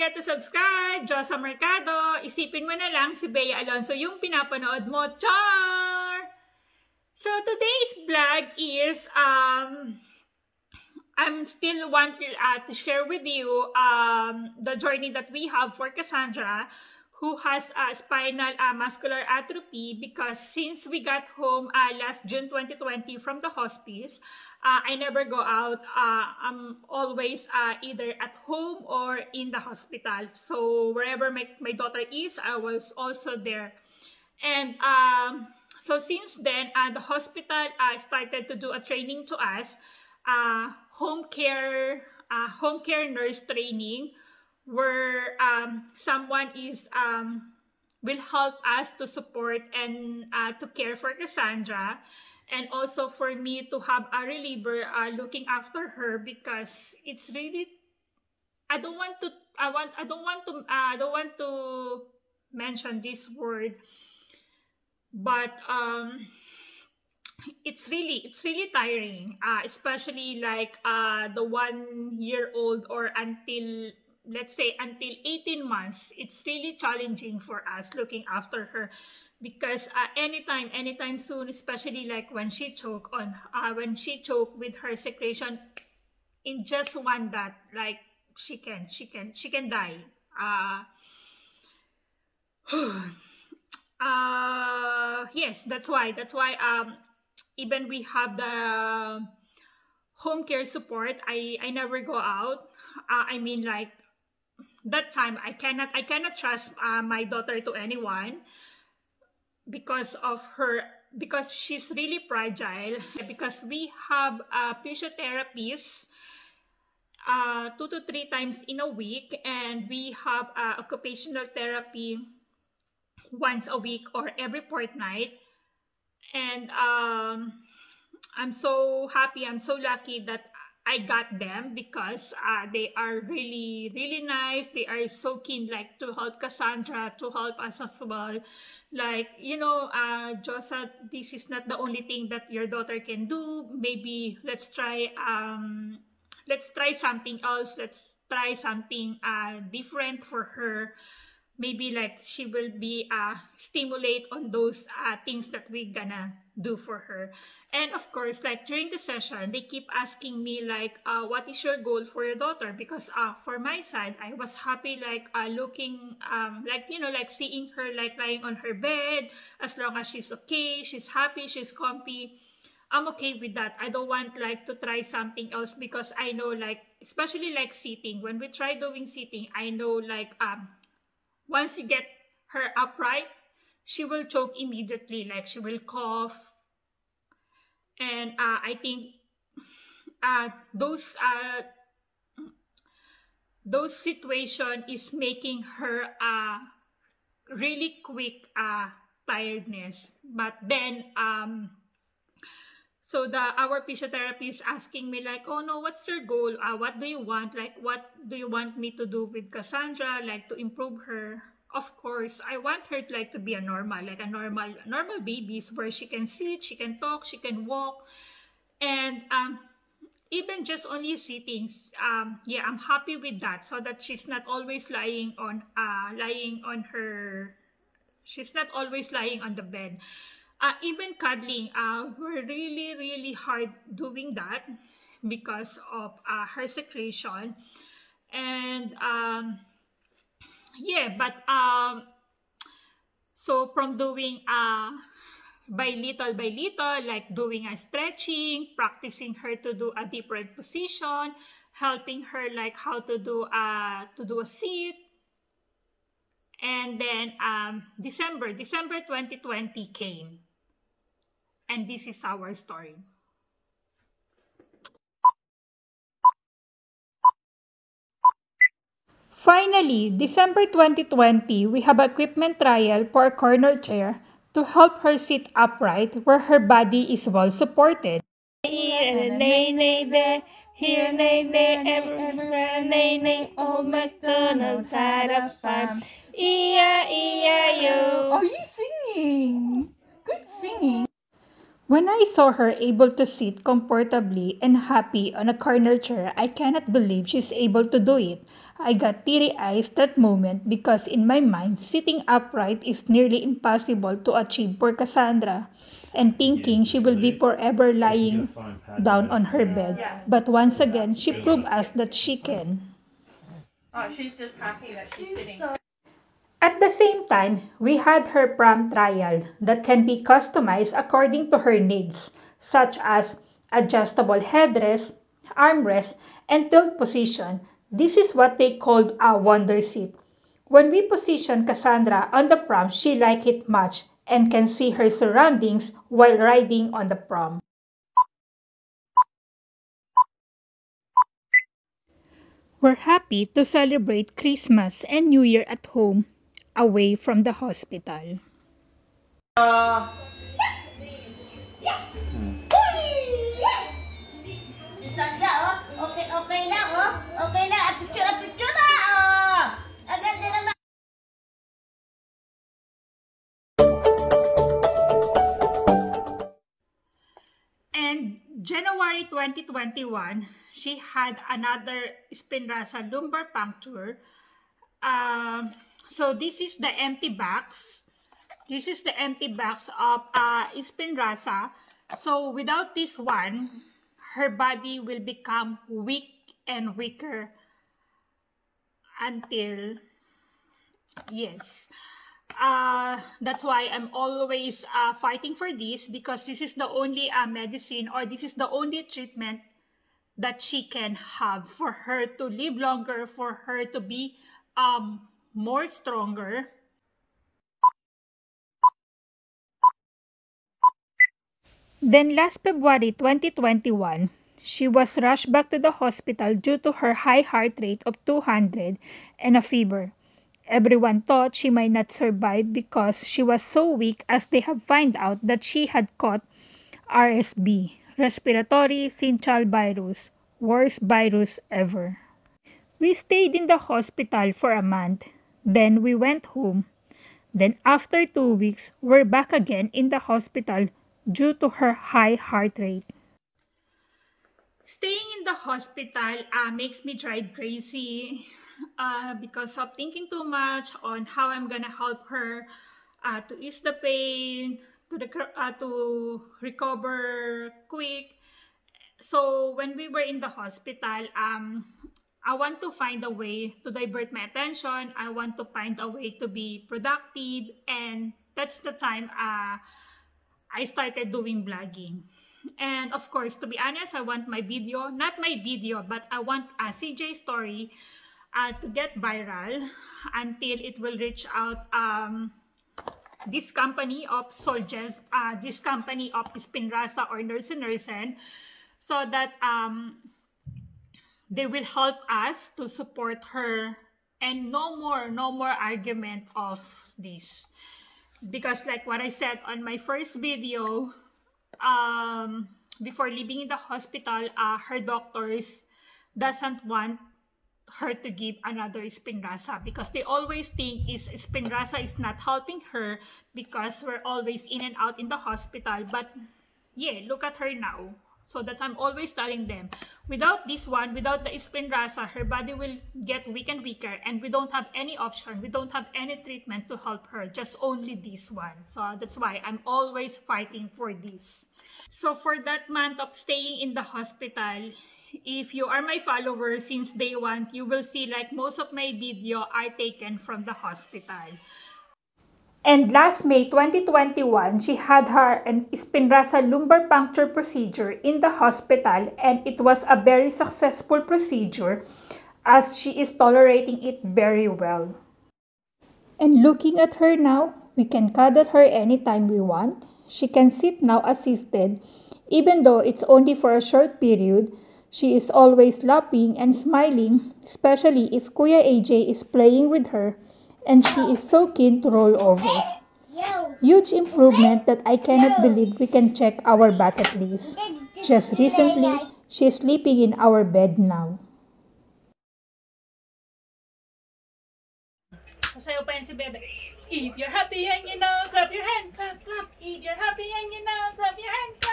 forget to subscribe, Jhosa Mercado. Isipin mo na lang si Bea Alonso yung pinapanood mo. Char! So today's vlog is I'm still wanting to share with you the journey that we have for Cassandra, who has spinal muscular atrophy, because since we got home last June 2020 from the hospice, I never go out. I'm always either at home or in the hospital. So wherever my daughter is, I was also there. And so since then, the hospital started to do a training to us, home care nurse training, where someone is will help us to support and to care for Cassandra, and also for me to have a reliever looking after her, because it's really, I don't want to mention this word, but it's really tiring, especially like the 1-year-old, or until, let's say, until 18 months. It's really challenging for us looking after her, because anytime soon, especially like when she choke with her secretion, in just one dot, like she can die. Yes, that's why even we have the home care support, I never go out. I mean, like, that time I cannot trust my daughter to anyone, because of her, because she's really fragile, because we have physiotherapists 2 to 3 times in a week, and we have occupational therapy once a week or every fortnight. And I'm so happy, I'm so lucky that I got them, because they are really nice. They are so keen, like, to help Cassandra, to help us as well. Like, Jhosa, this is not the only thing that your daughter can do. Maybe let's try something else. Let's try something different for her. Maybe like she will be stimulate on those things that we gonna do for her. And of course, like, during the session, they keep asking me, like, what is your goal for your daughter? Because for my side, I was happy, like, looking, like, like seeing her, like, lying on her bed. As long as she's okay, she's happy, she's comfy, I'm okay with that. I don't want, like, to try something else, because I know, like, especially like sitting, when we try doing sitting, I know, like, once you get her upright, she will choke immediately, like she will cough. And I think those situation is making her really quick tiredness. But then so our physiotherapist asking me, like, oh no, what's your goal? What do you want? Like, what do you want me to do with Cassandra? Like, to improve her? Of course, I want her to, like, to be a normal, like a normal babies, where she can sit, she can talk, she can walk, and even just only sitting. Yeah, I'm happy with that, so that she's not always lying on her. She's not always lying on the bed. Even cuddling, we're really hard doing that, because of her secretion. And yeah, but so from doing by little, like doing a stretching, practicing her to do a different position, helping her, like, how to do a sit. And then December 2020 came. And this is our story. Finally, December 2020, we have equipment trial for a corner chair to help her sit upright, where her body is well supported. Here and nay, nay, there. Here, nay, there. Everywhere, nay, nay. Old MacDonald's had a farm. E-I-E-I-O. Oh, you singing? Good singing. When I saw her able to sit comfortably and happy on a corner chair, I cannot believe she's able to do it. I got teary eyes that moment because in my mind, sitting upright is nearly impossible to achieve for Cassandra, and thinking she will be forever lying down on her bed. But once again, she proved us that she can. Oh, she's just happy that she's sitting. At the same time, we had her prom trial that can be customized according to her needs, such as adjustable headrest, armrest, and tilt position. This is what they called a wonder seat. When we position Cassandra on the prom, she liked it much and can see her surroundings while riding on the prom. We're happy to celebrate Christmas and New Year at home, away from the hospital. Ganda, oh. Okay, okay na, oh. Okay na. Picture na, oh. Ang ganda naman. And January 2021, she had another Spinraza lumbar puncture. So this is the empty box. This is the empty box of Spinraza. So without this one, her body will become weak and weaker until, yes. That's why I'm always fighting for this, because this is the only medicine, or this is the only treatment that she can have for her to live longer, for her to be more stronger. Then last February 2021, she was rushed back to the hospital due to her high heart rate of 200 and a fever. Everyone thought she might not survive because she was so weak, as they have found out that she had caught RSV, respiratory syncytial virus, worst virus ever. We stayed in the hospital for a month. Then we went home. Then after 2 weeks, we're back again in the hospital due to her high heart rate. Staying in the hospital makes me drive crazy because of thinking too much on how I'm gonna help her to ease the pain, to recover quick. So when we were in the hospital, I want to find a way to divert my attention. I want to find a way to be productive, and that's the time I started doing vlogging. And of course, to be honest, I want my video, not my video, but I want a CJ story to get viral until it will reach out this company of soldiers, this company of Spinraza or Nursen, so that they will help us to support her, and no more argument of this. Because like what I said on my first video, before leaving in the hospital, her doctors doesn't want her to give another Spinraza, because they always think is Spinraza is not helping her because we're always in and out in the hospital. But yeah, look at her now. So that's I'm always telling them, without this one, without the Spinraza, her body will get weak and weaker, and we don't have any option, we don't have any treatment to help her, just only this one. So that's why I'm always fighting for this. So for that month of staying in the hospital, if you are my follower since day one, you will see like most of my video are taken from the hospital. And last May 2021, she had her Spinraza lumbar puncture procedure in the hospital, and it was a very successful procedure as she is tolerating it very well. And looking at her now, we can cuddle her anytime we want. She can sit now assisted. Even though it's only for a short period, she is always laughing and smiling, especially if Kuya AJ is playing with her, and she is so keen to roll over. Huge improvement that I cannot believe we can check our bucket list. Just recently, she is sleeping in our bed now. Sasayaw pa yan si Bebe. If you're happy and you know, clap your hand, clap, clap. If you're happy and you know, clap your hand, clap.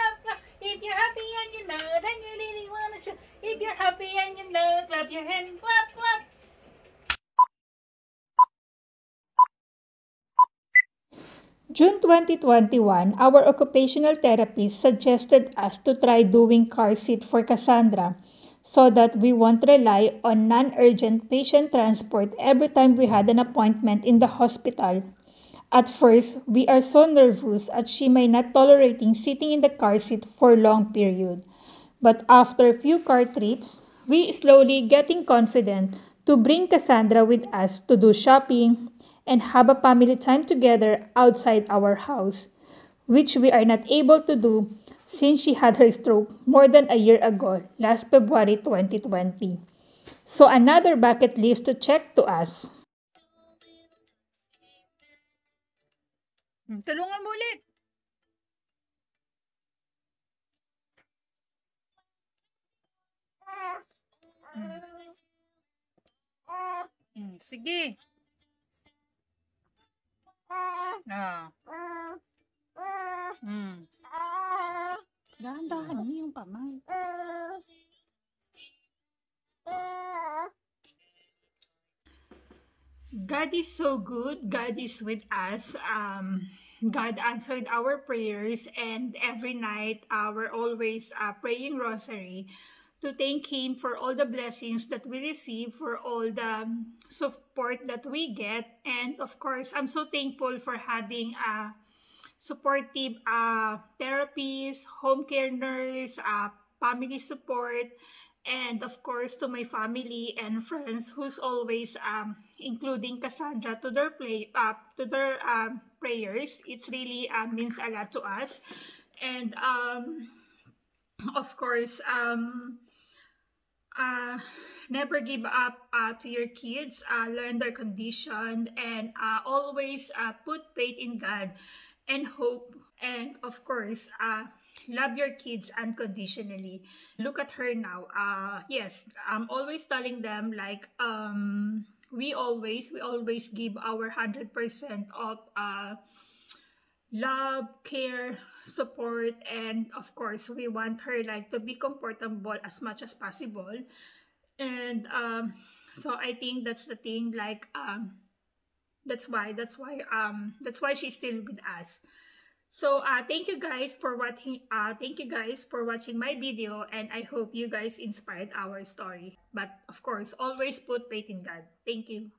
June 2021, our occupational therapist suggested us to try doing car seat for Cassandra so that we won't rely on non-urgent patient transport every time we had an appointment in the hospital. At first, we are so nervous as she may not tolerating sitting in the car seat for long period. But after a few car trips, we slowly getting confident to bring Cassandra with us to do shopping and have a family time together outside our house, which we are not able to do since she had her stroke more than a year ago, last February 2020. So another bucket list to check to us. Tulungan mo ulit. Sige. Ah. Mm. Dahan-dahan mo yung kamay. God is so good. God is with us. God answered our prayers, and every night we're always praying rosary to thank Him for all the blessings that we receive, for all the support that we get, and of course, I'm so thankful for having a supportive therapies, home care nurse, family support, and of course to my family and friends who's always including Cassandra to their prayers. It's really means a lot to us, and of course uh, never give up to your kids. Learn their condition and always put faith in God and hope. And of course, love your kids unconditionally. Look at her now. Yes, I'm always telling them like we always give our 100% of love, care, support, and of course, we want her like to be comfortable as much as possible. And so I think that's the thing. Like that's why she's still with us. So thank you guys for watching my video, and I hope you guys inspired our story. But of course, always put faith in God. Thank you.